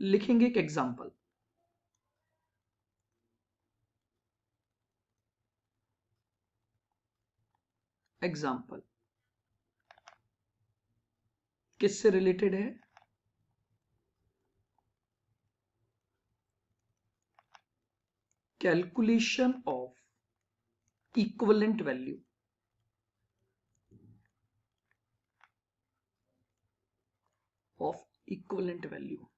लिखेंगे एक example. Example किससे रिलेटेड है? Calculation of equivalent value of equivalent value.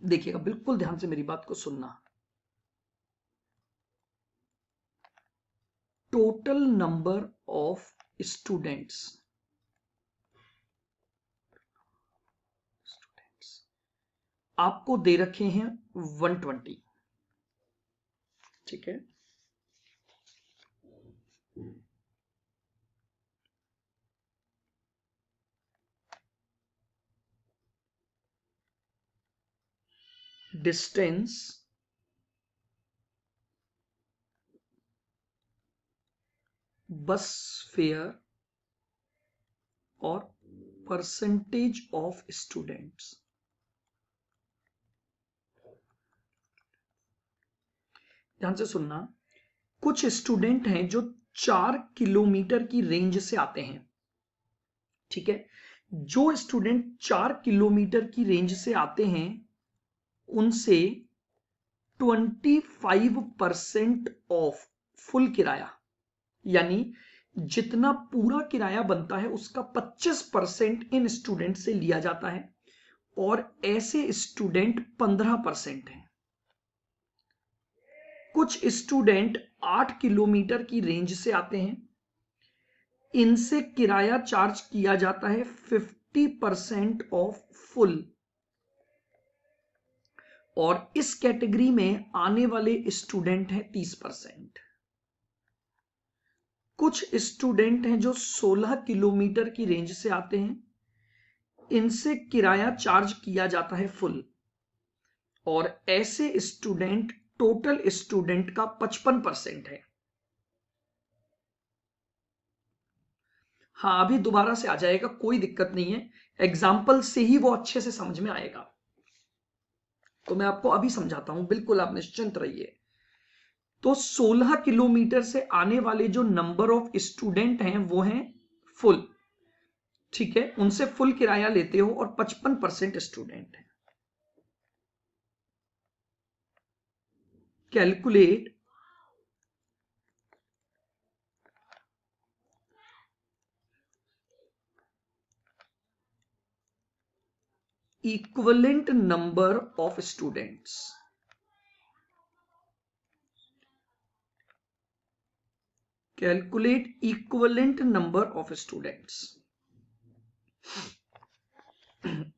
देखिएगा, बिल्कुल ध्यान से मेरी बात को सुनना। टोटल नंबर ऑफ स्टूडेंट्स आपको दे रखे हैं 120, ठीक है। डिस्टेंस बस फेयर और परसेंटेज ऑफ स्टूडेंट्स। ध्यान से सुनना, कुछ स्टूडेंट हैं जो 4 किलोमीटर की रेंज से आते हैं, ठीक है। जो स्टूडेंट 4 किलोमीटर की रेंज से आते हैं उनसे 25% ऑफ फुल किराया, यानी जितना पूरा किराया बनता है उसका 25% इन स्टूडेंट से लिया जाता है, और ऐसे स्टूडेंट 15% हैं। कुछ स्टूडेंट 8 किलोमीटर की रेंज से आते हैं, इनसे किराया चार्ज किया जाता है 50% ऑफ फुल, और इस कैटेगरी में आने वाले स्टूडेंट हैं 30%। कुछ स्टूडेंट हैं जो 16 किलोमीटर की रेंज से आते हैं, इनसे किराया चार्ज किया जाता है फुल, और ऐसे स्टूडेंट टोटल स्टूडेंट का 55% है। हाँ, अभी दोबारा से आ जाएगा, कोई दिक्कत नहीं है, एग्जाम्पल से ही वो अच्छे से समझ में आएगा। तो मैं आपको अभी समझाता हूं, बिल्कुल आप निश्चिंत रहिए। तो 16 किलोमीटर से आने वाले जो नंबर ऑफ स्टूडेंट हैं वो हैं फुल, ठीक है, उनसे फुल किराया लेते हो, और 55% स्टूडेंट हैं। Calculate equivalent number of students. Calculate equivalent number of students,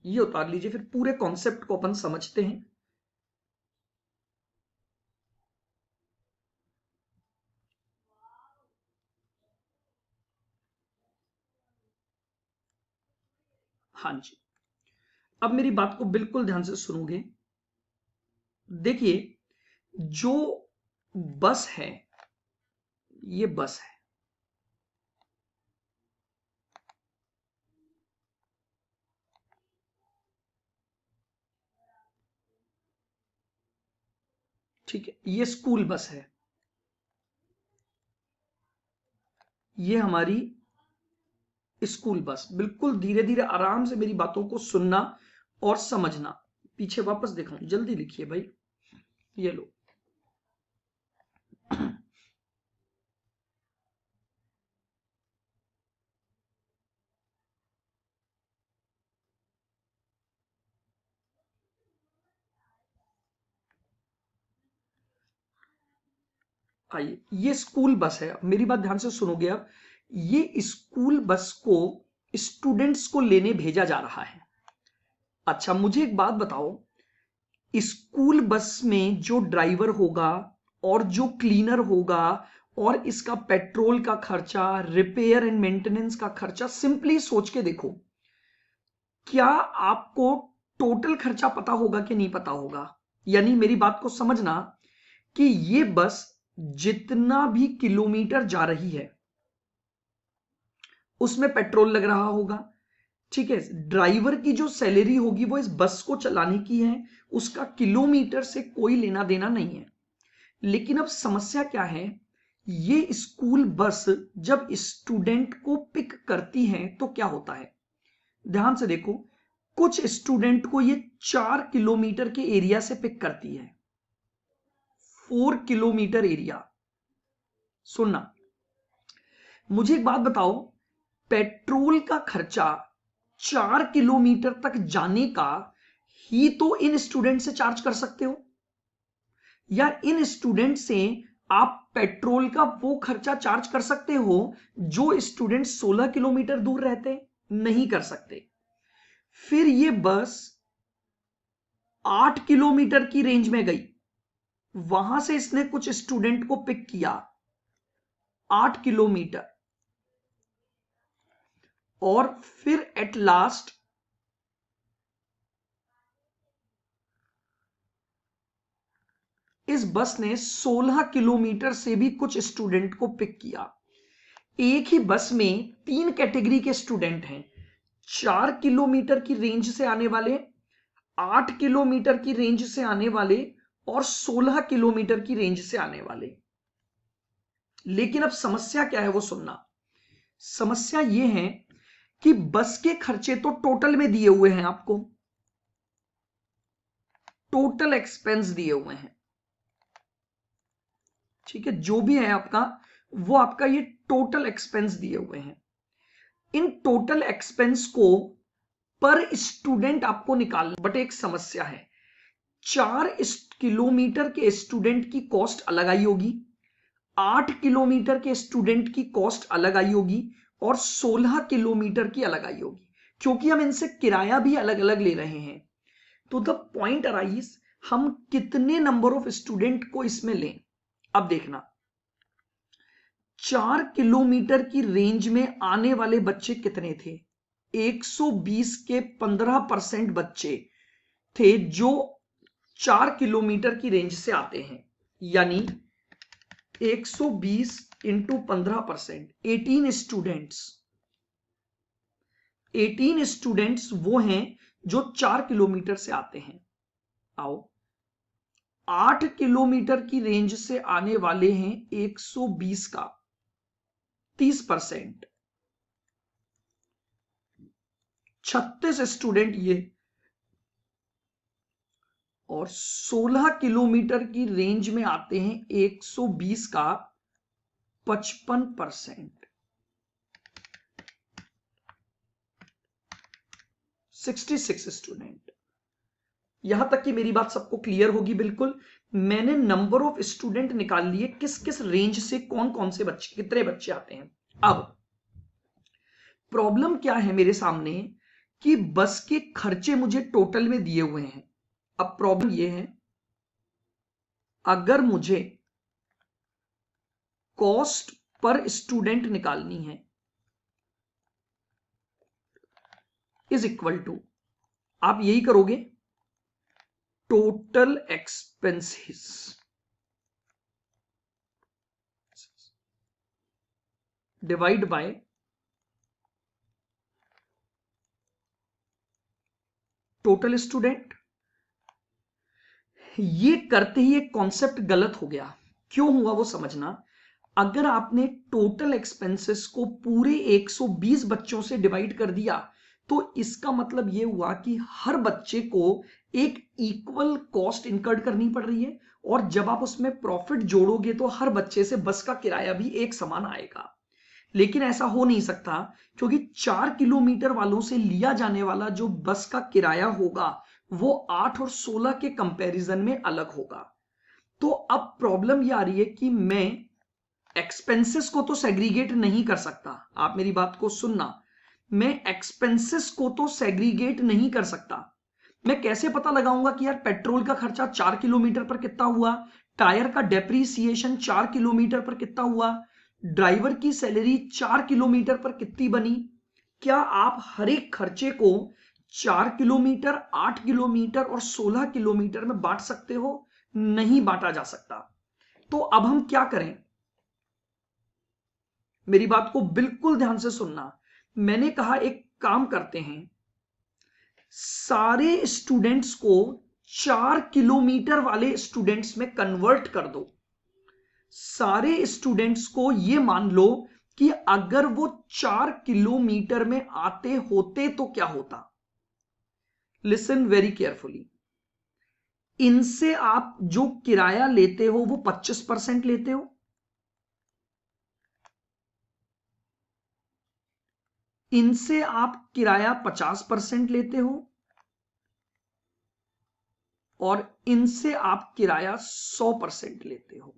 ये उतार लीजिए, फिर पूरे कॉन्सेप्ट को अपन समझते हैं। हाँ जी, अब मेरी बात को बिल्कुल ध्यान से सुनोगे। देखिए, जो बस है, ये बस है, ठीक है, ये स्कूल बस है, ये हमारी स्कूल बस। बिल्कुल धीरे धीरे आराम से मेरी बातों को सुनना और समझना। पीछे वापस दिखाऊं, जल्दी लिखिए भाई, ये लो। आइए, ये स्कूल बस है, मेरी बात ध्यान से सुनोगे। अब ये स्कूल बस को स्टूडेंट्स को लेने भेजा जा रहा है। अच्छा, मुझे एक बात बताओ, स्कूल बस में जो ड्राइवर होगा और जो क्लीनर होगा और इसका पेट्रोल का खर्चा, रिपेयर एंड मेंटेनेंस का खर्चा, सिंपली सोच के देखो, क्या आपको टोटल खर्चा पता होगा कि नहीं पता होगा? यानी मेरी बात को समझना कि ये बस जितना भी किलोमीटर जा रही है उसमें पेट्रोल लग रहा होगा, ठीक है, ड्राइवर की जो सैलरी होगी वो इस बस को चलाने की है, उसका किलोमीटर से कोई लेना देना नहीं है। लेकिन अब समस्या क्या है, ये स्कूल बस जब स्टूडेंट को पिक करती है तो क्या होता है, ध्यान से देखो, कुछ स्टूडेंट को ये 4 किलोमीटर के एरिया से पिक करती है, 4 किलोमीटर एरिया। सुनना, मुझे एक बात बताओ, पेट्रोल का खर्चा 4 किलोमीटर तक जाने का ही तो इन स्टूडेंट से चार्ज कर सकते हो, या इन स्टूडेंट से आप पेट्रोल का वो खर्चा चार्ज कर सकते हो जो स्टूडेंट 16 किलोमीटर दूर रहते? नहीं कर सकते। फिर ये बस 8 किलोमीटर की रेंज में गई, वहां से इसने कुछ स्टूडेंट को पिक किया 8 किलोमीटर, और फिर एट लास्ट इस बस ने 16 किलोमीटर से भी कुछ स्टूडेंट को पिक किया। एक ही बस में 3 कैटेगरी के स्टूडेंट हैं, 4 किलोमीटर की रेंज से आने वाले, 8 किलोमीटर की रेंज से आने वाले, और 16 किलोमीटर की रेंज से आने वाले। लेकिन अब समस्या क्या है वो सुनना, समस्या ये है कि बस के खर्चे तो टोटल में दिए हुए हैं, आपको टोटल एक्सपेंस दिए हुए हैं, ठीक है, जो भी है आपका वो आपका ये टोटल एक्सपेंस दिए हुए हैं। इन टोटल एक्सपेंस को पर स्टूडेंट आपको निकालना, बट एक समस्या है, 4 किलोमीटर के स्टूडेंट की कॉस्ट अलग आई होगी, 8 किलोमीटर के स्टूडेंट की कॉस्ट अलग आई होगी, और 16 किलोमीटर की अलग आई होगी, क्योंकि हम इनसे किराया भी अलग अलग ले रहे हैं। तो द पॉइंट अराइज, हम कितने नंबर ऑफ स्टूडेंट को इसमें लें। अब देखना, 4 किलोमीटर की रेंज में आने वाले बच्चे कितने थे, 120 के 15% बच्चे थे जो 4 किलोमीटर की रेंज से आते हैं, यानी 120 इंटू 15%, 18 स्टूडेंट्स। 18 स्टूडेंट्स वो हैं जो 4 किलोमीटर से आते हैं। आओ, 8 किलोमीटर की रेंज से आने वाले हैं 120 का 30%, 36 स्टूडेंट ये, और 16 किलोमीटर की रेंज में आते हैं 120 का 55%, 66 स्टूडेंट। यहां तक कि मेरी बात सबको क्लियर होगी बिल्कुल। मैंने नंबर ऑफ स्टूडेंट निकाल लिए, किस किस रेंज से कौन कौन से बच्चे, कितने बच्चे आते हैं। अब प्रॉब्लम क्या है मेरे सामने, कि बस के खर्चे मुझे टोटल में दिए हुए हैं। अब प्रॉब्लम यह है, अगर मुझे कॉस्ट पर स्टूडेंट निकालनी है, इज इक्वल टू, आप यही करोगे, total expenses divide by total student. ये करते ही एक कॉन्सेप्ट गलत हो गया। क्यों हुआ वो समझना, अगर आपने टोटल एक्सपेंसेस को पूरे 120 बच्चों से डिवाइड कर दिया तो इसका मतलब यह हुआ कि हर बच्चे को एक इक्वल कॉस्ट इनकर्ड करनी पड़ रही है, और जब आप उसमें प्रॉफिट जोड़ोगे तो हर बच्चे से बस का किराया भी एक समान आएगा। लेकिन ऐसा हो नहीं सकता, क्योंकि 4 किलोमीटर वालों से लिया जाने वाला जो बस का किराया होगा वो 8 और 16 के कंपैरिजन में अलग होगा। तो अब प्रॉब्लम यह आ रही है कि मैं एक्सपेंसेस को तो सेग्रीगेट नहीं कर सकता। आप मेरी बात को सुनना, मैं एक्सपेंसेस को तो सेग्रीगेट नहीं कर सकता। मैं कैसे पता लगाऊंगा कि यार पेट्रोल का खर्चा 4 किलोमीटर पर कितना हुआ, टायर का डेप्रीसिएशन 4 किलोमीटर पर कितना हुआ, ड्राइवर की सैलरी 4 किलोमीटर पर कितनी बनी। क्या आप हर एक खर्चे को 4 किलोमीटर, 8 किलोमीटर और 16 किलोमीटर में बांट सकते हो? नहीं बांटा जा सकता। तो अब हम क्या करें, मेरी बात को बिल्कुल ध्यान से सुनना। मैंने कहा एक काम करते हैं, सारे स्टूडेंट्स को 4 किलोमीटर वाले स्टूडेंट्स में कन्वर्ट कर दो। सारे स्टूडेंट्स को यह मान लो कि अगर वो 4 किलोमीटर में आते होते तो क्या होता। Listen very carefully. इनसे आप जो किराया लेते हो वो 25% लेते हो, इनसे आप किराया 50% लेते हो, और इनसे आप किराया 100% लेते हो।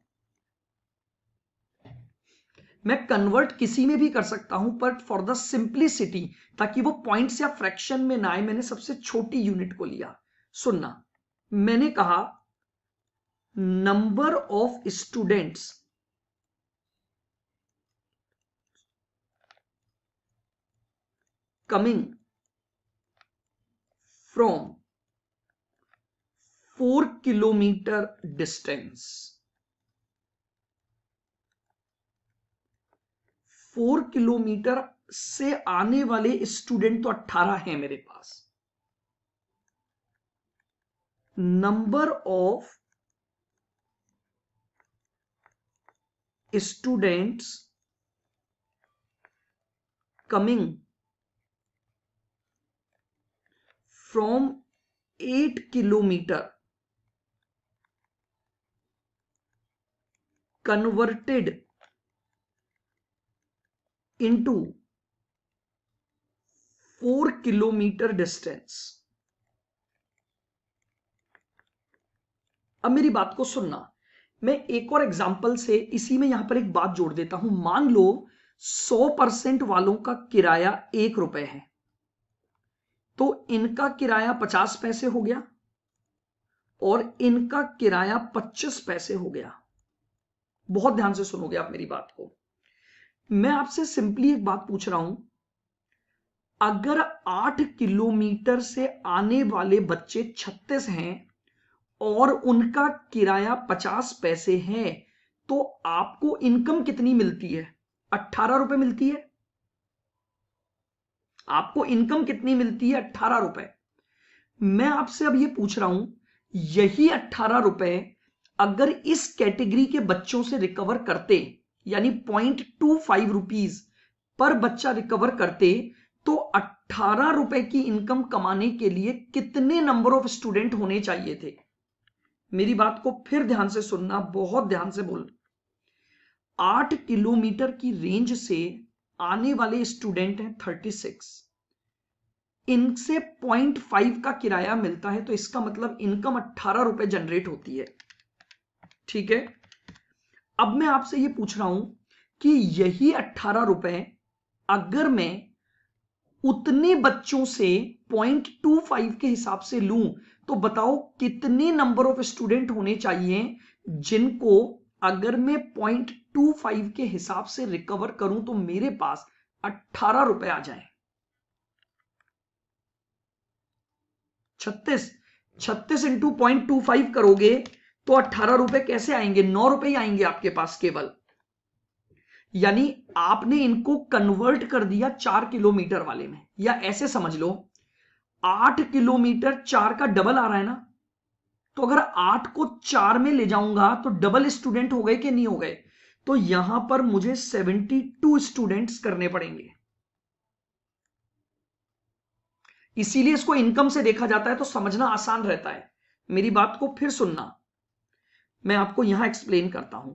मैं कन्वर्ट किसी में भी कर सकता हूं, पर फॉर द सिंप्लिसिटी, ताकि वो पॉइंट्स या फ्रैक्शन में ना आए, मैंने सबसे छोटी यूनिट को लिया। सुनना, मैंने कहा number of students coming from 4 kilometre distance. 4 kilometre से आने वाले स्टूडेंट तो 18 हैं मेरे पास। Number of students coming from 8 kilometre converted into 4 kilometre distance. अब मेरी बात को सुनना, मैं एक और एग्जांपल से इसी में यहां पर एक बात जोड़ देता हूं। मान लो 100% वालों का किराया 1 रुपए है, तो इनका किराया 50 पैसे हो गया और इनका किराया 25 पैसे हो गया। बहुत ध्यान से सुनोगे आप मेरी बात को। मैं आपसे सिंपली एक बात पूछ रहा हूं, अगर 8 किलोमीटर से आने वाले बच्चे 36 हैं और उनका किराया 50 पैसे है, तो आपको इनकम कितनी मिलती है? 18 रुपए मिलती है। आपको इनकम कितनी मिलती है? 18 रुपए। मैं आपसे अब यह पूछ रहा हूं, यही 18 रुपए अगर इस कैटेगरी के बच्चों से रिकवर करते, यानी 0.25 रुपीज पर बच्चा रिकवर करते, तो 18 रुपए की इनकम कमाने के लिए कितने नंबर ऑफ स्टूडेंट होने चाहिए थे? मेरी बात को फिर ध्यान से सुनना, बहुत ध्यान से बोल। 8 किलोमीटर की रेंज से आने वाले स्टूडेंट हैं 36, इनसे 0.5 का किराया मिलता है, तो इसका मतलब इनकम 18 रुपए जनरेट होती है। ठीक है, अब मैं आपसे यह पूछ रहा हूं कि यही 18 रुपए अगर मैं उतने बच्चों से 0.25 के हिसाब से लूं, तो बताओ कितने नंबर ऑफ स्टूडेंट होने चाहिए जिनको अगर मैं 0.25 के हिसाब से रिकवर करूं तो मेरे पास 18 रुपए आ जाए। 36 इंटू 0.25 करोगे तो 18 रुपए कैसे आएंगे? 9 रुपए ही आएंगे आपके पास केवल। यानी आपने इनको कन्वर्ट कर दिया 4 किलोमीटर वाले में, या ऐसे समझ लो 8 किलोमीटर 4 का डबल आ रहा है ना, तो अगर 8 को 4 में ले जाऊंगा तो डबल स्टूडेंट हो गए कि नहीं हो गए? तो यहां पर मुझे 72 स्टूडेंट्स करने पड़ेंगे। इसीलिए इसको इनकम से देखा जाता है, तो समझना आसान रहता है। मेरी बात को फिर सुनना, मैं आपको यहां एक्सप्लेन करता हूं।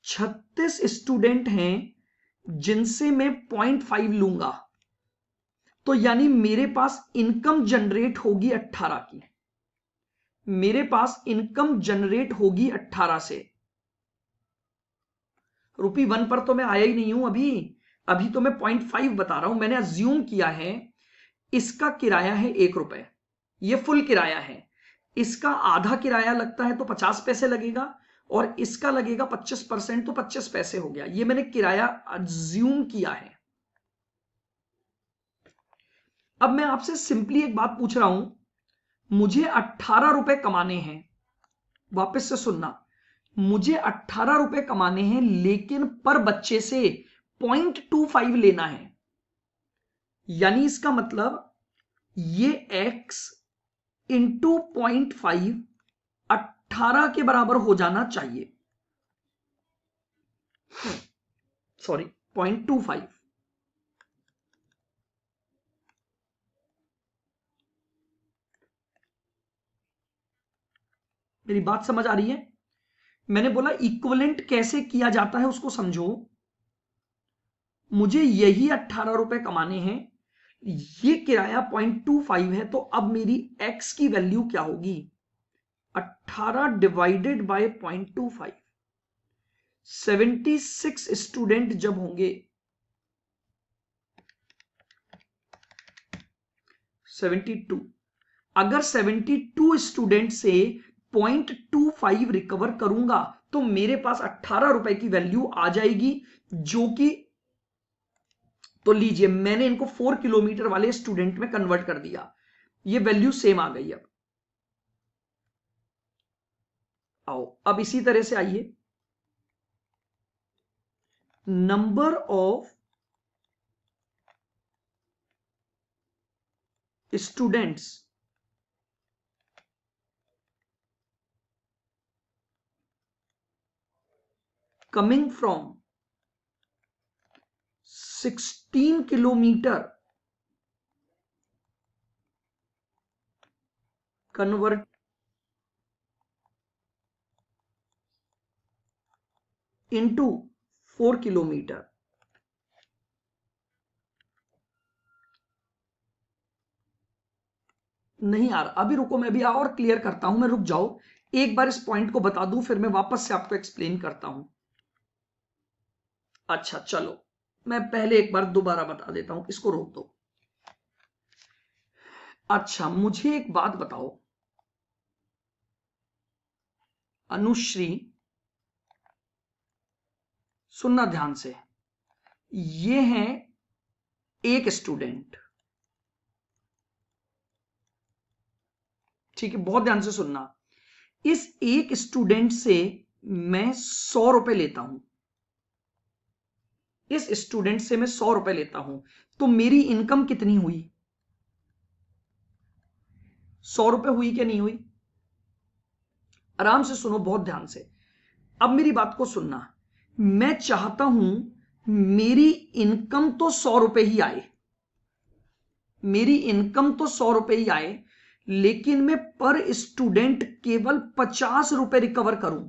36 स्टूडेंट हैं जिनसे मैं 0.5 लूंगा, तो यानी मेरे पास इनकम जनरेट होगी 18 की। मेरे पास इनकम जनरेट होगी 18 से। ₹1 पर तो मैं आया ही नहीं हूं अभी तो मैं 0.5 बता रहा हूं। मैंने अज्यूम किया है इसका किराया है 1 रुपए, ये फुल किराया है। इसका आधा किराया लगता है तो 50 पैसे लगेगा, और इसका लगेगा 25%, तो 25 पैसे हो गया। ये मैंने किराया अज्यूम किया है। अब मैं आपसे सिंपली एक बात पूछ रहा हूं, मुझे 18 रुपए कमाने हैं। वापस से सुनना, मुझे 18 रुपए कमाने हैं, लेकिन पर बच्चे से 0.25 लेना है। यानी इसका मतलब ये x इंटू 0.5 18 के बराबर हो जाना चाहिए, सॉरी 0.25। मेरी बात समझ आ रही है? मैंने बोला इक्विवेलेंट कैसे किया जाता है उसको समझो। मुझे यही 18 रुपए कमाने हैं, ये किराया 0.25 है, तो अब मेरी x की वैल्यू क्या होगी? 18 डिवाइडेड बाय 0.25। 76 स्टूडेंट जब होंगे, 72, अगर 72 स्टूडेंट से 0.25 रिकवर करूंगा तो मेरे पास 18 रुपए की वैल्यू आ जाएगी, जो कि, तो लीजिए मैंने इनको 4 किलोमीटर वाले स्टूडेंट में कन्वर्ट कर दिया, ये वैल्यू सेम आ गई। अब आओ, अब इसी तरह से आइए, number of students coming from 16 kilometre convert into 4 kilometre. नहीं आ रहा, अभी रुको, मैं भी और क्लियर करता हूं, मैं रुक जाओ, एक बार इस पॉइंट को बता दूं, फिर मैं वापस से आपको एक्सप्लेन करता हूं। अच्छा चलो, मैं पहले एक बार दोबारा बता देता हूं, इसको रोक दो। अच्छा मुझे एक बात बताओ, अनुश्री, सुनना ध्यान से, ये है एक स्टूडेंट, ठीक है, बहुत ध्यान से सुनना। इस एक स्टूडेंट से मैं 100 रुपए लेता हूं, इस स्टूडेंट से मैं 100 रुपए लेता हूं, तो मेरी इनकम कितनी हुई? 100 रुपए हुई क्या नहीं हुई? आराम से सुनो, बहुत ध्यान से, अब मेरी बात को सुनना। मैं चाहता हूं मेरी इनकम तो 100 रुपए ही आए, मेरी इनकम तो 100 रुपए ही आए, लेकिन मैं पर स्टूडेंट केवल 50 रुपए रिकवर करूं।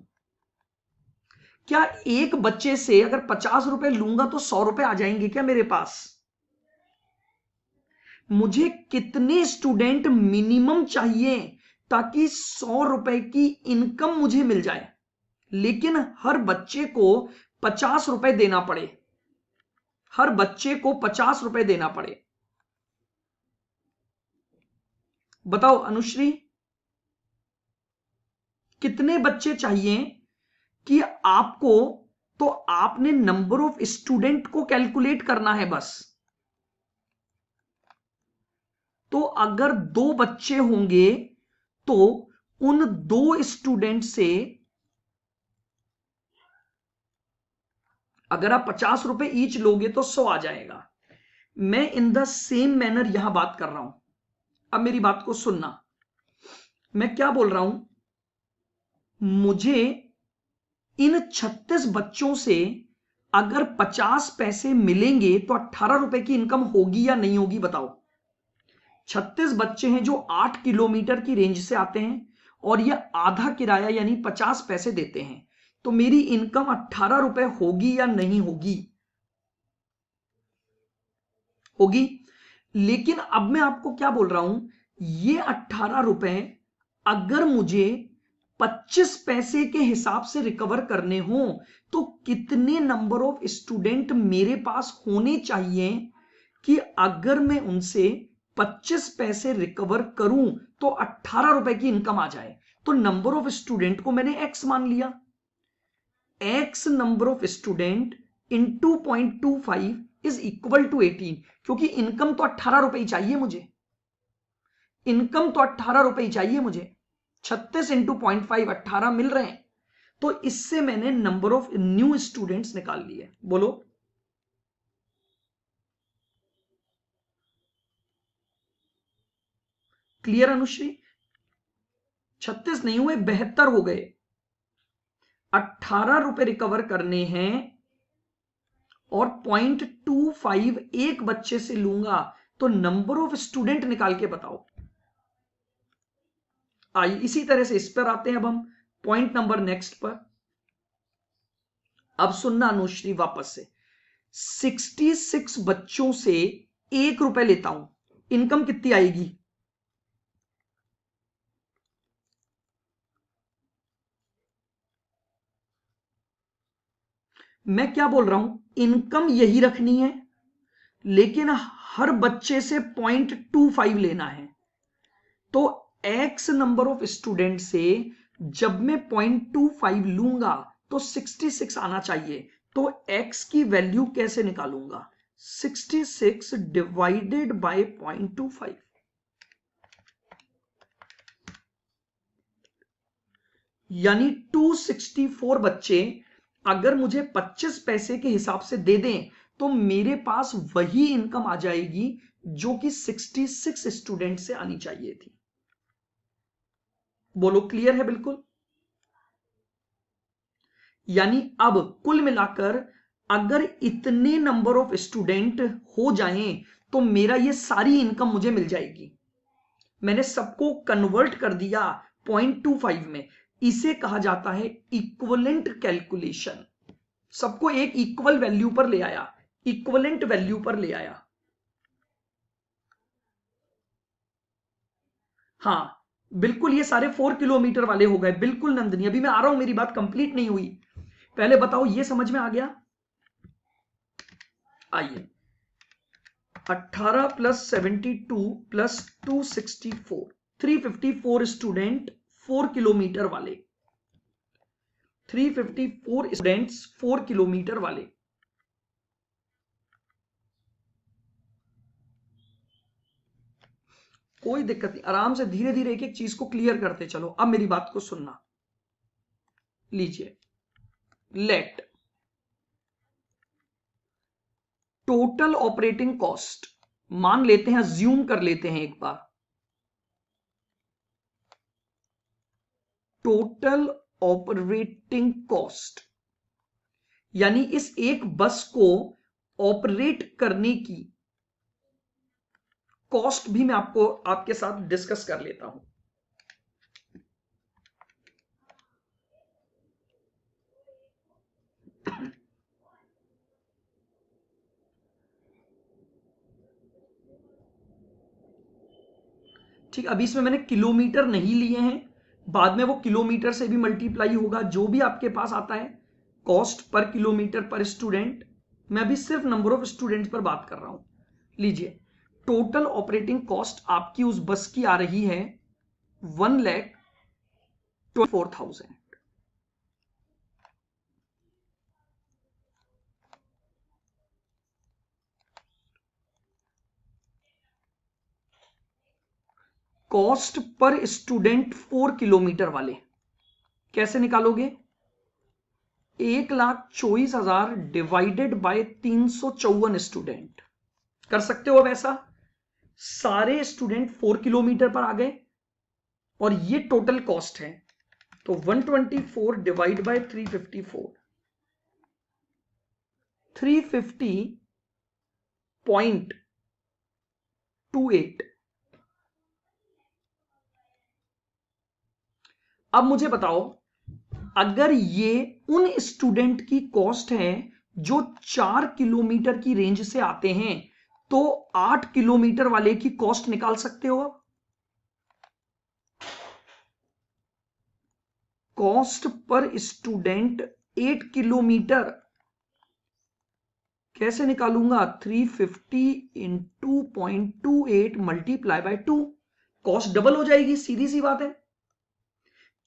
क्या एक बच्चे से अगर 50 रुपए लूंगा तो 100 रुपए आ जाएंगे क्या मेरे पास? मुझे कितने स्टूडेंट मिनिमम चाहिए ताकि 100 रुपए की इनकम मुझे मिल जाए, लेकिन हर बच्चे को 50 रुपए देना पड़े, हर बच्चे को 50 रुपए देना पड़े। बताओ अनुश्री, कितने बच्चे चाहिए कि आपको, तो आपने नंबर ऑफ स्टूडेंट को कैलकुलेट करना है बस। तो अगर 2 बच्चे होंगे तो उन 2 स्टूडेंट से अगर आप 50 रुपए ईच लोगे तो 100 आ जाएगा। मैं इन द सेम मैनर यहां बात कर रहा हूं, अब मेरी बात को सुनना, मैं क्या बोल रहा हूं, मुझे इन 36 बच्चों से अगर 50 पैसे मिलेंगे तो 18 रुपए की इनकम होगी या नहीं होगी? बताओ। 36 बच्चे हैं जो 8 किलोमीटर की रेंज से आते हैं और ये आधा किराया यानी 50 पैसे देते हैं, तो मेरी इनकम 18 रुपए होगी या नहीं होगी? होगी। लेकिन अब मैं आपको क्या बोल रहा हूं, ये 18 रुपए अगर मुझे 25 पैसे के हिसाब से रिकवर करने हो तो कितने नंबर ऑफ स्टूडेंट मेरे पास होने चाहिए कि अगर मैं उनसे 25 पैसे रिकवर करूं तो 18 रुपए की इनकम आ जाए? तो नंबर ऑफ स्टूडेंट को मैंने x मान लिया, x number of student into 0.25 is equal to 18, क्योंकि इनकम तो 18 रुपए ही चाहिए मुझे, इनकम तो 18 रुपए ही चाहिए मुझे। 36 इंटू 0.5 18 मिल रहे हैं, तो इससे मैंने नंबर ऑफ न्यू स्टूडेंट्स निकाल लिए। बोलो, क्लियर अनुश्री? 36 नहीं हुए, 72 हो गए। 18 रुपए रिकवर करने हैं और 0.25 एक बच्चे से लूंगा, तो नंबर ऑफ स्टूडेंट निकाल के बताओ। आइए इसी तरह से इस पर आते हैं। अब हम पॉइंट नंबर नेक्स्ट पर। अब सुनना अनुश्री वापस से, 66 बच्चों से 1 रुपए लेता हूं, इनकम कितनी आएगी? मैं क्या बोल रहा हूं, इनकम यही रखनी है, लेकिन हर बच्चे से 0.25 लेना है। तो x नंबर ऑफ स्टूडेंट से जब मैं 0.25 लूंगा तो 66 आना चाहिए। तो x की वैल्यू कैसे निकालूंगा? 66 डिवाइडेड बाय 0.25, यानी 264 बच्चे अगर मुझे 25 पैसे के हिसाब से दे दें तो मेरे पास वही इनकम आ जाएगी जो कि 66 स्टूडेंट से आनी चाहिए थी। बोलो क्लियर है बिल्कुल? यानी अब कुल मिलाकर अगर इतने नंबर ऑफ स्टूडेंट हो जाएं तो मेरा ये सारी इनकम मुझे मिल जाएगी। मैंने सबको कन्वर्ट कर दिया 0.25 में। इसे कहा जाता है इक्विवेलेंट कैलकुलेशन। सबको एक इक्वल वैल्यू पर ले आया, इक्विवेलेंट वैल्यू पर ले आया। हाँ बिल्कुल, ये सारे 4 किलोमीटर वाले हो गए। बिल्कुल नंदनी, अभी मैं आ रहा हूं, मेरी बात कंप्लीट नहीं हुई। पहले बताओ ये समझ में आ गया? आइए, 18 प्लस 72 प्लस 264, 354 स्टूडेंट 4 किलोमीटर वाले, 354 स्टूडेंट्स 4 किलोमीटर वाले। कोई दिक्कत नहीं, आराम से धीरे धीरे एक एक चीज को क्लियर करते चलो। अब मेरी बात को सुनना, लीजिए, लेट टोटल ऑपरेटिंग कॉस्ट, मान लेते हैं, ज्यूम कर लेते हैं एक बार, टोटल ऑपरेटिंग कॉस्ट, यानी इस एक बस को ऑपरेट करने की कॉस्ट भी मैं आपको आपके साथ डिस्कस कर लेता हूं। ठीक, अभी इसमें मैंने किलोमीटर नहीं लिए हैं, बाद में वो किलोमीटर से भी मल्टीप्लाई होगा, जो भी आपके पास आता है कॉस्ट पर किलोमीटर पर स्टूडेंट। मैं अभी सिर्फ नंबर ऑफ स्टूडेंट्स पर बात कर रहा हूं। लीजिए, टोटल ऑपरेटिंग कॉस्ट आपकी उस बस की आ रही है 1,24,000। कॉस्ट पर स्टूडेंट 4 किलोमीटर वाले कैसे निकालोगे? 1,24,000 डिवाइडेड बाय 354 स्टूडेंट। कर सकते हो अब ऐसा? सारे स्टूडेंट 4 किलोमीटर पर आ गए और ये टोटल कॉस्ट है, तो 124 डिवाइड बाय 354, 350.28। अब मुझे बताओ, अगर ये उन स्टूडेंट की कॉस्ट है जो 4 किलोमीटर की रेंज से आते हैं, तो 8 किलोमीटर वाले की कॉस्ट निकाल सकते हो। अब कॉस्ट पर स्टूडेंट 8 किलोमीटर कैसे निकालूंगा? 350 into 0.28 multiply by 2, cost double हो जाएगी, सीधी सी बात है।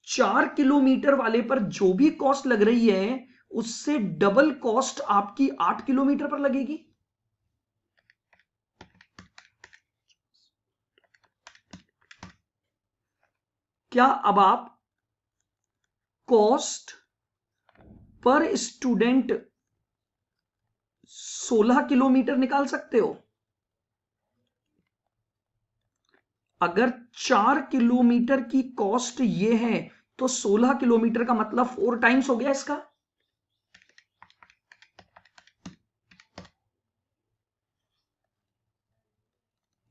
4 किलोमीटर वाले पर जो भी कॉस्ट लग रही है उससे डबल कॉस्ट आपकी 8 किलोमीटर पर लगेगी। क्या अब आप कॉस्ट पर स्टूडेंट 16 किलोमीटर निकाल सकते हो? अगर 4 किलोमीटर की कॉस्ट ये है तो 16 किलोमीटर का मतलब 4 टाइम्स हो गया इसका।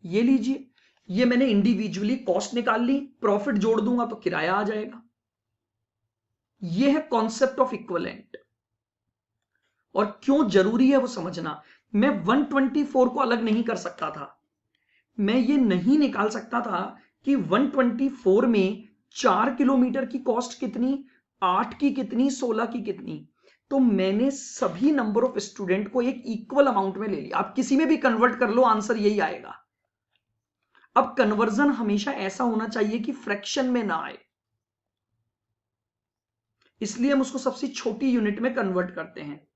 ये लीजिए, ये मैंने इंडिविजुअली कॉस्ट निकाल ली, प्रॉफिट जोड़ दूंगा तो किराया आ जाएगा। ये है कॉन्सेप्ट ऑफ इक्विवेलेंट। और क्यों जरूरी है वो समझना। मैं 124 को अलग नहीं कर सकता था। मैं ये नहीं निकाल सकता था कि 124 में 4 किलोमीटर की कॉस्ट कितनी, 8 की कितनी, 16 की कितनी। तो मैंने सभी नंबर ऑफ स्टूडेंट को एक इक्वल अमाउंट में ले लिया। आप किसी में भी कन्वर्ट कर लो, आंसर यही आएगा। अब कन्वर्जन हमेशा ऐसा होना चाहिए कि फ्रैक्शन में ना आए, इसलिए हम उसको सबसे छोटी यूनिट में कन्वर्ट करते हैं।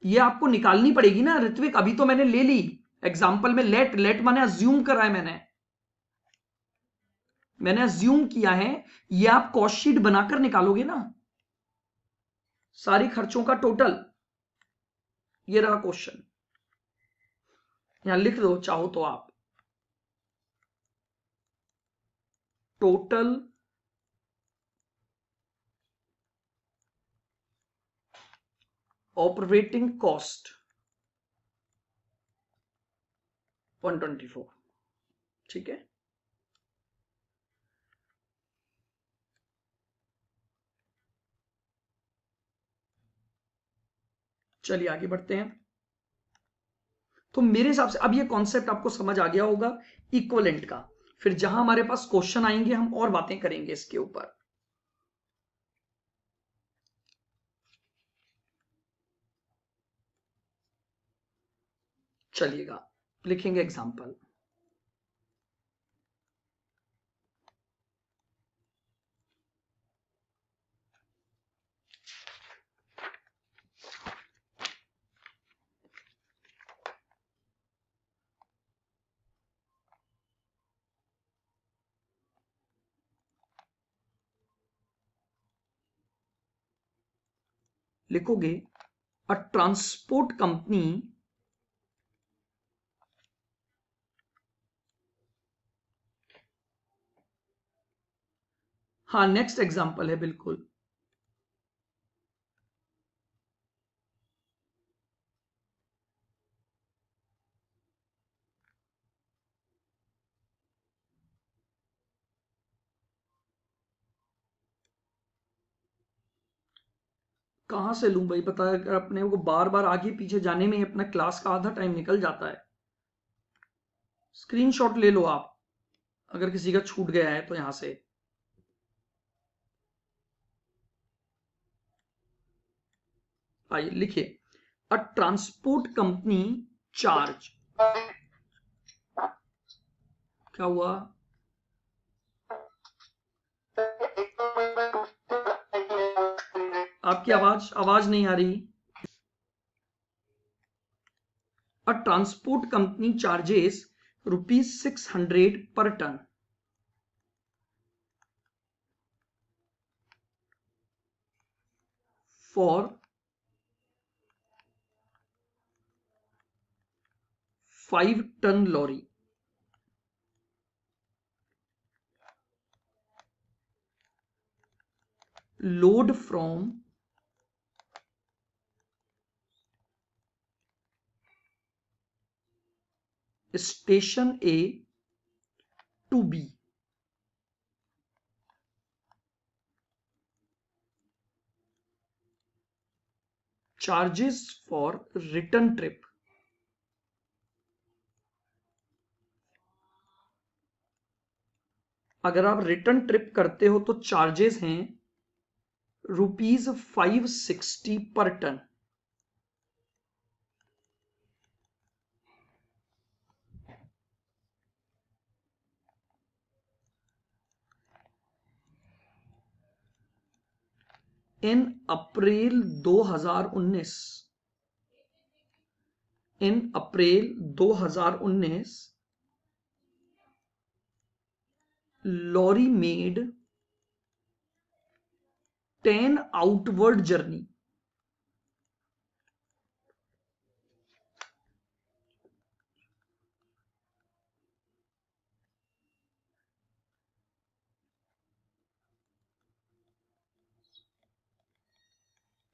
ये आपको निकालनी पड़ेगी ना ऋत्विक, अभी तो मैंने ले ली एग्जाम्पल में। लेट लेट मैंने अज्यूम करा है, मैंने अज्यूम किया है। ये आप कॉस्ट शीट बनाकर निकालोगे ना, सारी खर्चों का टोटल। ये रहा क्वेश्चन, यहां लिख दो चाहो तो आप। टोटल ऑपरेटिंग कॉस्ट 124, ठीक है। चलिए आगे बढ़ते हैं। तो मेरे हिसाब से अब ये कॉन्सेप्ट आपको समझ आ गया होगा इक्विवेलेंट का। फिर जहां हमारे पास क्वेश्चन आएंगे हम और बातें करेंगे इसके ऊपर। चलिएगा, लिखेंगे एग्जाम्पल। लिखोगे अ ट्रांसपोर्ट कंपनी हाँ नेक्स्ट एग्जाम्पल है बिल्कुल। कहां से लूं भाई, पता है अपने को बार बार आगे पीछे जाने में अपना क्लास का आधा टाइम निकल जाता है। स्क्रीनशॉट ले लो आप, अगर किसी का छूट गया है तो यहां से। आइए लिखिए अ ट्रांसपोर्ट कंपनी चार्ज। क्या हुआ? आपकी आवाज आवाज नहीं आ रही। अ transport company charges ₹600 per ton for 5-ton lorry load from station A to B. Charges for return trip. अगर आप रिटर्न ट्रिप करते हो तो चार्जेस हैं ₹560 पर ton. In April 2019 lorry made 10 outward journey.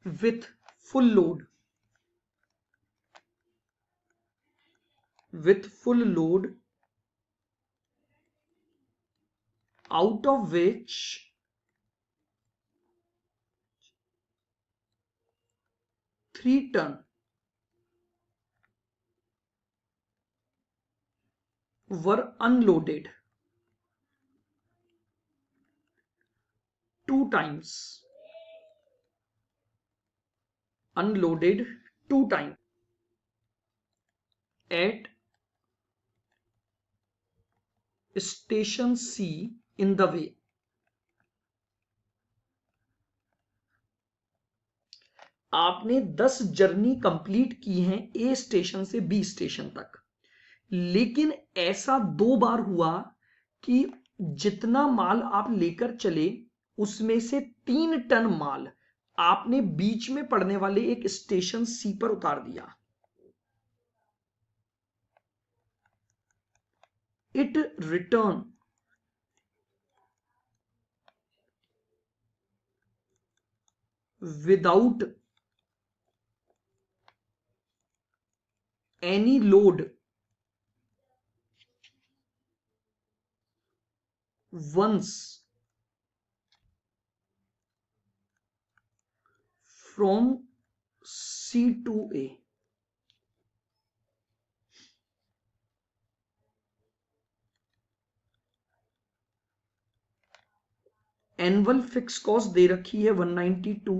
with full load, out of which 3 ton were unloaded 2 times, unloaded 2 times at station C in the way. आपने 10 journey complete की हैं ए स्टेशन से B station तक, लेकिन ऐसा 2 बार हुआ कि जितना माल आप लेकर चले उसमें से 3 टन माल आपने बीच में पड़ने वाले एक स्टेशन सी पर उतार दिया. It return without any load once from C to A. Annual fix cost दे रखी है 192.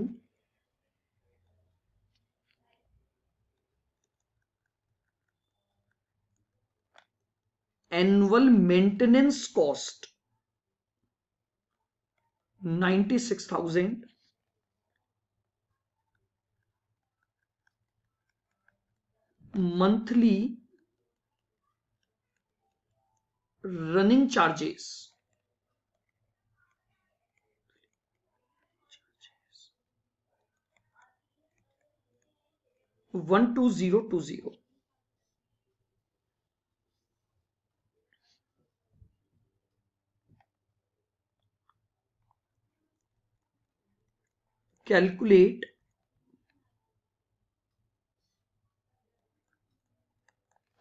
Annual maintenance cost 96,000. Monthly running charges 12020. Calculate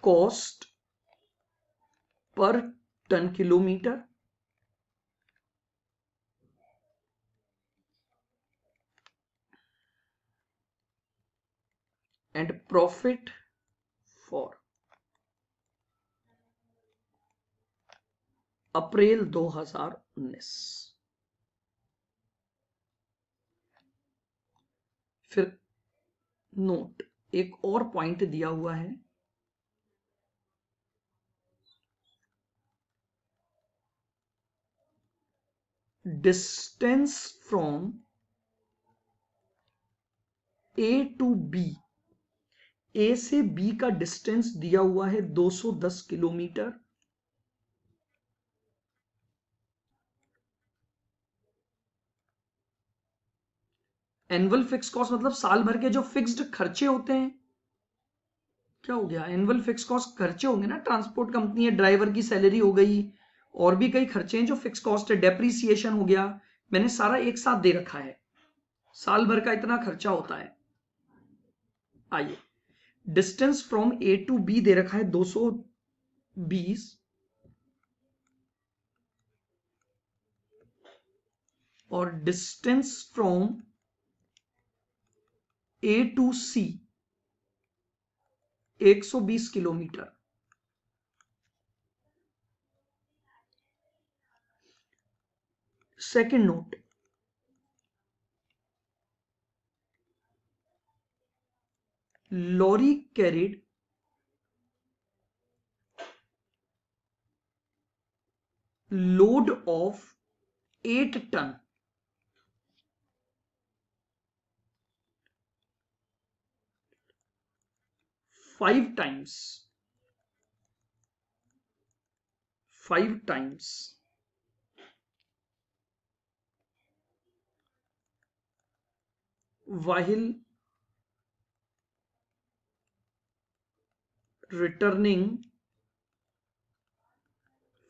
cost per tonne kilometre and profit for April 2019. फिर नोट, एक और पॉइंट दिया हुआ है, distance from A to B. A से बी का डिस्टेंस दिया हुआ है 210 किलोमीटर. एनुअल फिक्स कॉस्ट मतलब साल भर के जो फिक्स्ड खर्चे होते हैं. क्या हो गया? एनुअल फिक्स कॉस्ट खर्चे होंगे ना, ट्रांसपोर्ट कंपनी है, ड्राइवर की सैलरी हो गई, और भी कई खर्चे हैं जो फिक्स कॉस्ट है, डेप्रीसिएशन हो गया, मैंने सारा एक साथ दे रखा है. साल भर का इतना खर्चा होता है. आइए, distance from A to B दे रखा है 220, और distance from A to C 120 kilometre. Second note, lorry carried load of 8 ton 5 times while returning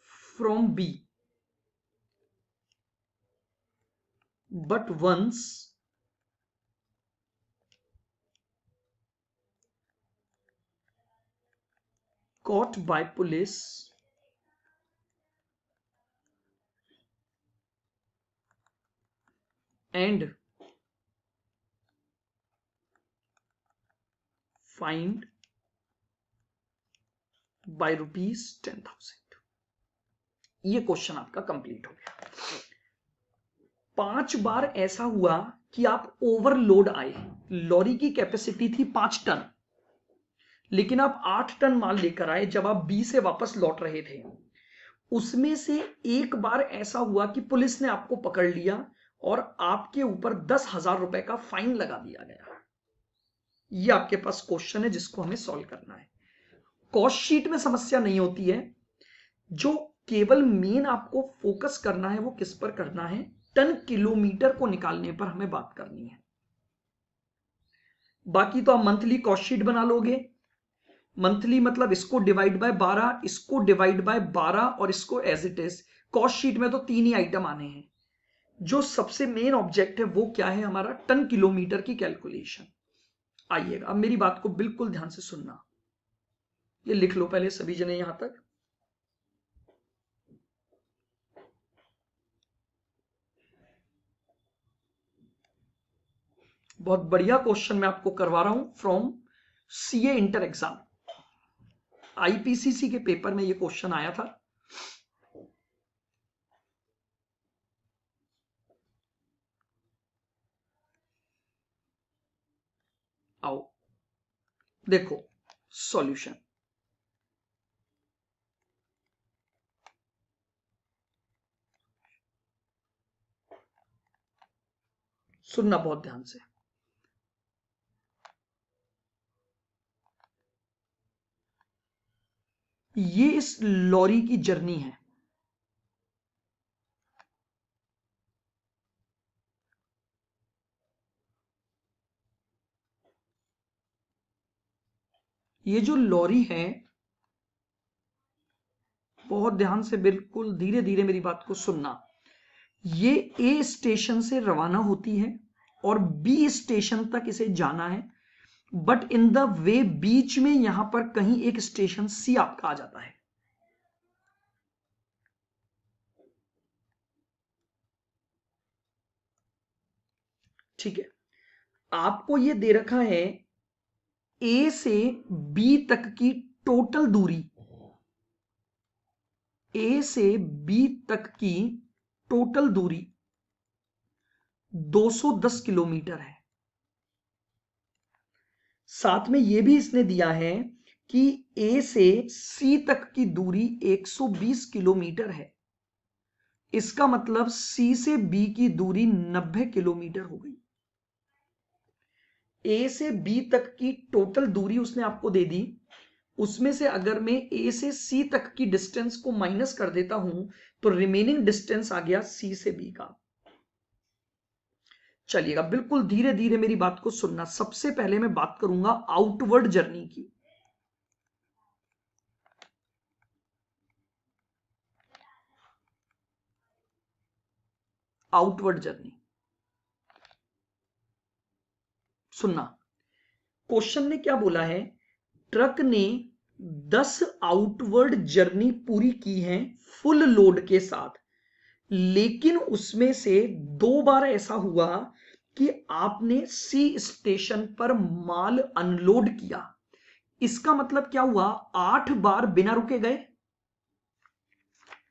from B, but once caught by police and fined by ₹10,000। ये question आपका complete हो गया। 5 बार ऐसा हुआ कि आप ओवरलोड आए। लॉरी की कैपेसिटी थी 5 टन, लेकिन आप 8 टन माल लेकर आए जब आप बी से वापस लौट रहे थे। उसमें से एक बार ऐसा हुआ कि पुलिस ने आपको पकड़ लिया और आपके ऊपर 10,000 रुपए का फाइन लगा दिया गया। ये आपके पास क्वेश्चन है जिसको हमें सॉल्व करना है। कॉस्ट शीट में समस्या नहीं होती है, जो केवल मेन आपको फोकस करना है वो किस पर करना है, टन किलोमीटर को निकालने पर हमें बात करनी है। बाकी तो आप मंथली कॉस्ट शीट बना लोगे। मंथली मतलब इसको डिवाइड बाय 12, इसको डिवाइड बाय 12 और इसको as it is. Cost sheet में तो 3 ही आइटम आने हैं। जो सबसे मेन ऑब्जेक्ट है वो क्या है, हमारा टन किलोमीटर की कैलकुलेशन। आइएगा, अब मेरी बात को बिल्कुल ध्यान से सुनना। ये लिख लो पहले सभी जने यहां तक। बहुत बढ़िया क्वेश्चन मैं आपको करवा रहा हूं from CA inter exam. IPCC के पेपर में ये क्वेश्चन आया था। आओ देखो सॉल्यूशन। सुनना बहुत ध्यान से। ये इस लॉरी की जर्नी है। ये जो लॉरी है, बहुत ध्यान से बिल्कुल धीरे धीरे मेरी बात को सुनना। ये ए स्टेशन से रवाना होती है और बी स्टेशन तक इसे जाना है, बट इन द वे बीच में यहां पर कहीं एक स्टेशन सी आपका आ जाता है। ठीक है, आपको ये दे रखा है ए से बी तक की टोटल दूरी, ए से बी तक की टोटल दूरी 210 किलोमीटर है। साथ में यह भी इसने दिया है कि ए से सी तक की दूरी 120 किलोमीटर है। इसका मतलब सी से बी की दूरी 90 किलोमीटर हो गई। ए से बी तक की टोटल दूरी उसने आपको दे दी, उसमें से अगर मैं ए से सी तक की डिस्टेंस को माइनस कर देता हूं तो रिमेनिंग डिस्टेंस आ गया सी से बी का। चलिएगा, बिल्कुल धीरे धीरे मेरी बात को सुनना। सबसे पहले मैं बात करूंगा आउटवर्ड जर्नी की। आउटवर्ड जर्नी सुनना। क्वेश्चन ने क्या बोला है, ट्रक ने 10 आउटवर्ड जर्नी पूरी की है फुल लोड के साथ, लेकिन उसमें से 2 बार ऐसा हुआ कि आपने सी स्टेशन पर माल अनलोड किया। इसका मतलब क्या हुआ, 8 बार बिना रुके गए।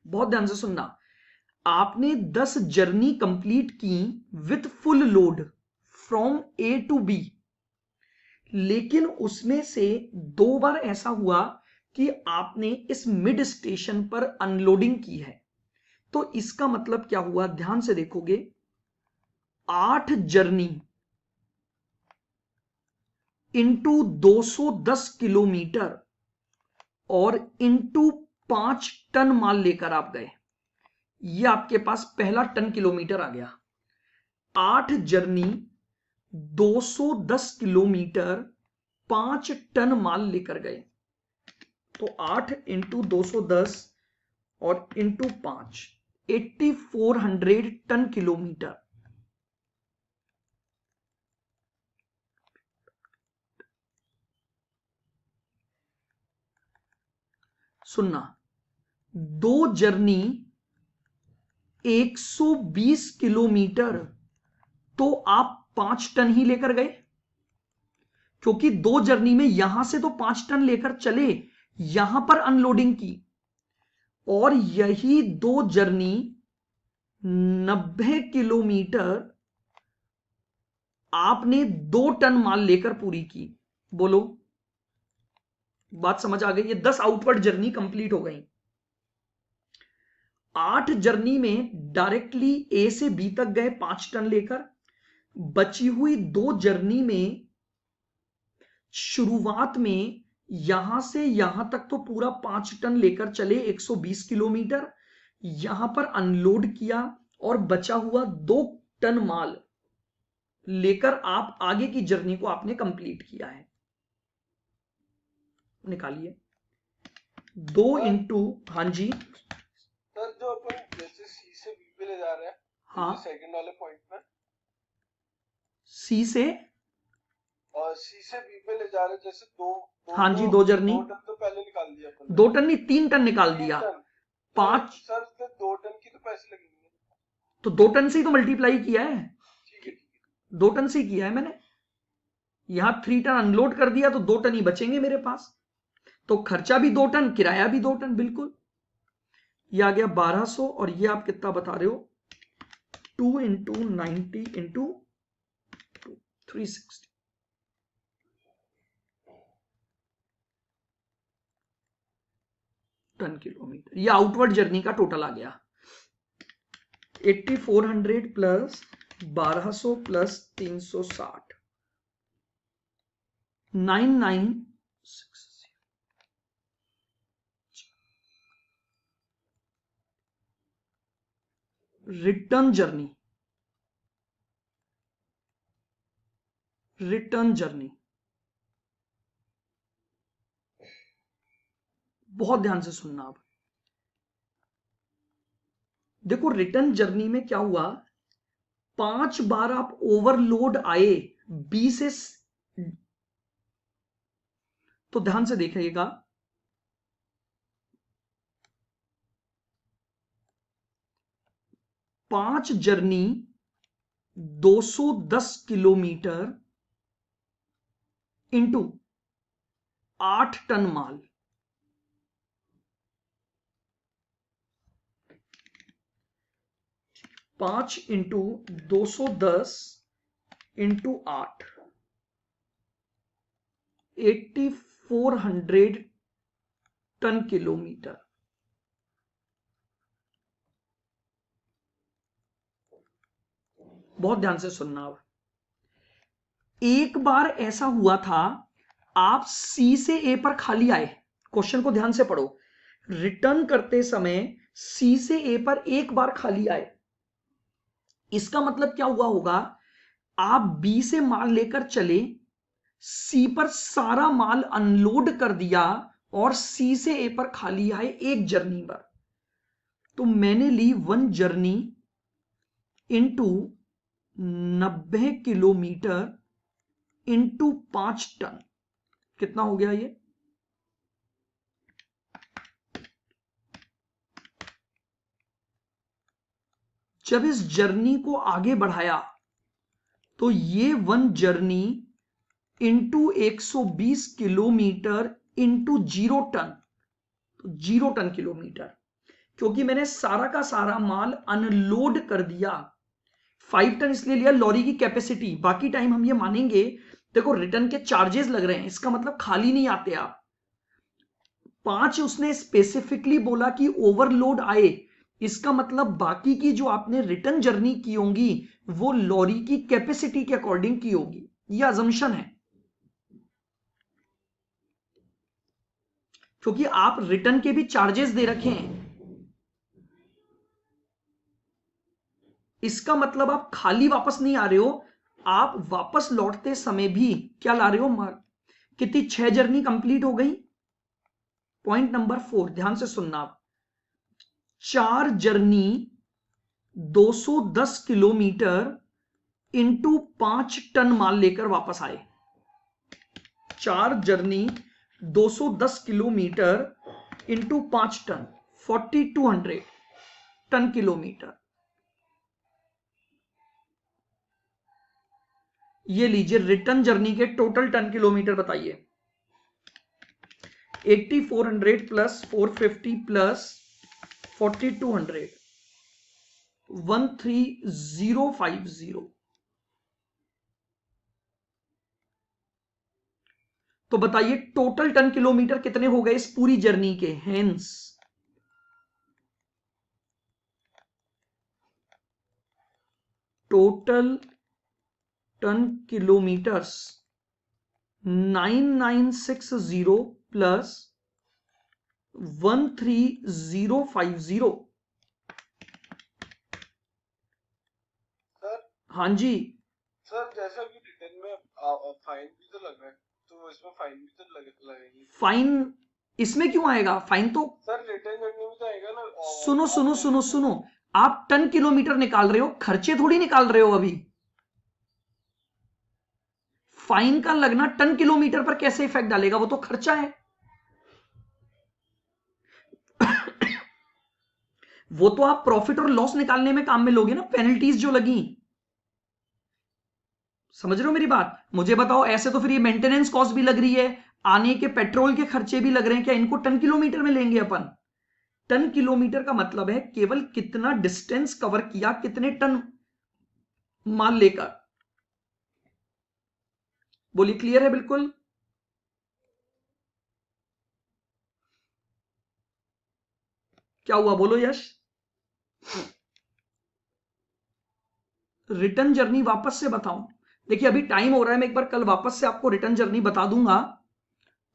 बहुत ध्यान से सुनना। आपने 10 जर्नी कंप्लीट की with full load from A to B, लेकिन उसमें से 2 बार ऐसा हुआ कि आपने इस मिड स्टेशन पर अनलोडिंग की है। तो इसका मतलब क्या हुआ, ध्यान से देखोगे, 8 जर्नी इंटू 210 किलोमीटर और इंटू 5 टन माल लेकर आप गए। ये आपके पास पहला टन किलोमीटर आ गया। 8 जर्नी 210 किलोमीटर 5 टन माल लेकर गए। तो 8 इंटू 210 और इंटू 5, 8400 टन किलोमीटर। सुनना, 2 जर्नी 120 किलोमीटर, तो आप 5 टन ही लेकर गए, क्योंकि 2 जर्नी में यहां से तो 5 टन लेकर चले, यहां पर अनलोडिंग की, और यही 2 जर्नी 90 किलोमीटर आपने 2 टन माल लेकर पूरी की। बोलो, बात समझ आ गई? ये 10 आउटवर्ड जर्नी कंप्लीट हो गई। 8 जर्नी में डायरेक्टली ए से बी तक गए 5 टन लेकर, बची हुई 2 जर्नी में शुरुआत में यहां से यहां तक तो पूरा 5 टन लेकर चले 120 किलोमीटर, यहां पर अनलोड किया और बचा हुआ 2 टन माल लेकर आप आगे की जर्नी को आपने कंप्लीट किया है। निकालिए 2 इंटू, हाँ जी सर, जो अपन जैसे सी से बी पे ले जा रहे हैं, हाँ, सेकंड वाले पॉइंट में सी से बी पे ले जा रहे हैं, जैसे दो हाँ जी, 2 जर्नी, 2 टन तो पहले निकाल दिया अपन 2 टन नहीं 3 टन निकाल 3 दिया। टन 5, सर, 2 टन की तो पैसे लगेंगे, तो 2 टन से ही तो मल्टीप्लाई किया है, ठीक है 2 टन से ही किया है मैंने। यहां 3 टन अनलोड कर दिया तो 2 टन ही बचेंगे मेरे पास, तो खर्चा भी 2 टन, किराया भी 2 टन, बिल्कुल। ये आ गया 1200, और ये आप कितना बता रहे हो? 2 इंटू 90 इंटू 360, टन किलोमीटर। ये आउटवर्ड जर्नी का टोटल आ गया 8400 plus 1200 plus 360, 9960। Return journey, return journey बहुत ध्यान से सुनना। आप देखो, रिटर्न जर्नी में क्या हुआ, 5 बार आप ओवरलोड आए बी से, तो ध्यान से देखिएगा, 5 जर्नी 210 किलोमीटर इंटू 8 टन माल, 5 इंटू 210 इंटू 8, 8400 टन किलोमीटर। बहुत ध्यान से सुनना। अब एक बार ऐसा हुआ था, आप सी से ए पर खाली आए, क्वेश्चन को ध्यान से पढ़ो, रिटर्न करते समय सी से ए पर एक बार खाली आए, इसका मतलब क्या हुआ होगा, आप बी से माल लेकर चले, सी पर सारा माल अनलोड कर दिया और सी से ए पर खाली आए एक जर्नी पर, तो मैंने ली 1 journey into 90 kilometre into 5 ton. कितना हो गया ये? जब इस जर्नी को आगे बढ़ाया तो ये 1 journey into 120 kilometre into 0 ton, तो 0 टन किलोमीटर, क्योंकि मैंने सारा का सारा माल अनलोड कर दिया। 5 टन इसलिए लिया, लॉरी की कैपेसिटी, बाकी टाइम हम ये मानेंगे, देखो रिटर्न के चार्जेस लग रहे हैं, इसका मतलब खाली नहीं आते आप। 5 उसने स्पेसिफिकली बोला कि ओवरलोड आए, इसका मतलब बाकी की जो आपने रिटर्न जर्नी की होगी वो लॉरी की कैपेसिटी के अकॉर्डिंग की होगी, यह अजम्पशन है, क्योंकि आप रिटर्न के भी चार्जेस दे रखे हैं। इसका मतलब आप खाली वापस नहीं आ रहे हो, आप वापस लौटते समय भी क्या ला रहे हो? कितनी 6 जर्नी कंप्लीट हो गई। पॉइंट नंबर 4 ध्यान से सुनना आप, 4 जर्नी 210 किलोमीटर इंटू 5 टन माल लेकर वापस आए। 4 journey 210 kilometre into 5 ton 4200 ton kilometre. ये लीजिए रिटर्न जर्नी के टोटल टन किलोमीटर बताइए। 8400 प्लस 450 प्लस 4200 13050। तो बताइए टोटल टन किलोमीटर कितने हो गए इस पूरी जर्नी के। Hence total ton kilometres 9960 plus 13050। Sir हाँ जी सर जैसा कि रिटर्न में फाइन भी तो लग रहा है, तो इसमें फाइन भी तो लगेगी। फाइन इसमें क्यों आएगा? फाइन तो सर रिटर्न करने में तो आएगा ना। सुनो सुनो सुनो सुनो, आप टन किलोमीटर निकाल रहे हो, खर्चे थोड़ी निकाल रहे हो अभी। फाइन का लगना टन किलोमीटर पर कैसे इफेक्ट डालेगा? वो तो खर्चा है। वो तो आप प्रॉफिट और लॉस निकालने में काम में लोगे ना, पेनल्टीज जो लगी। समझ रहे हो मेरी बात? मुझे बताओ, ऐसे तो फिर ये मेंटेनेंस कॉस्ट भी लग रही है, आने के पेट्रोल के खर्चे भी लग रहे हैं, क्या इनको टन किलोमीटर में लेंगे अपन? टन किलोमीटर का मतलब है केवल कितना डिस्टेंस कवर किया, कितने टन माल लेकर। बोलिए, क्लियर है बिल्कुल? क्या हुआ बोलो यश? रिटर्न जर्नी वापस से बताऊं? देखिए अभी टाइम हो रहा है, मैं एक बार कल वापस से आपको रिटर्न जर्नी बता दूंगा,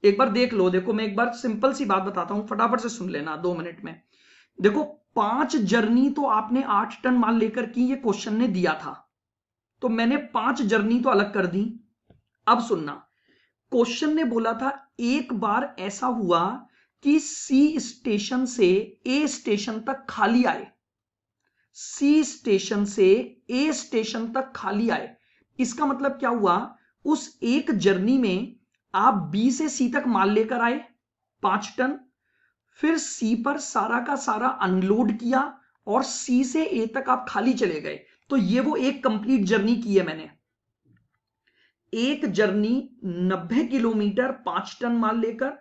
एक बार देख लो। देखो मैं एक बार सिंपल सी बात बताता हूं, फटाफट से सुन लेना 2 मिनट में। देखो 5 जर्नी तो आपने 8 टन माल लेकर की, ये क्वेश्चन ने दिया था, तो मैंने 5 जर्नी तो अलग कर दी। अब सुनना, क्वेश्चन ने बोला था एक बार ऐसा हुआ कि सी स्टेशन से ए स्टेशन तक खाली आए, सी स्टेशन से ए स्टेशन तक खाली आए। इसका मतलब क्या हुआ? उस एक जर्नी में आप बी से सी तक माल लेकर आए 5 टन, फिर सी पर सारा का सारा अनलोड किया और सी से ए तक आप खाली चले गए। तो ये वो एक कंप्लीट जर्नी की है मैंने। एक जर्नी 90 किलोमीटर 5 टन माल लेकर,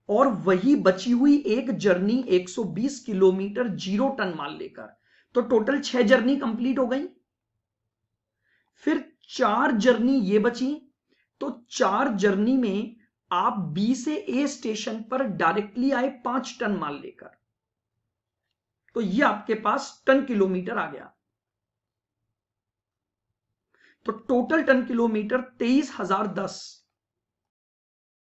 और वही बची हुई एक जर्नी 120 किलोमीटर 0 टन माल लेकर। तो टोटल 6 जर्नी कंप्लीट हो गई। फिर 4 जर्नी ये बची, तो 4 जर्नी में आप बी से ए स्टेशन पर डायरेक्टली आए 5 टन माल लेकर, तो ये आपके पास टन किलोमीटर आ गया। तो टोटल टन किलोमीटर 23,010।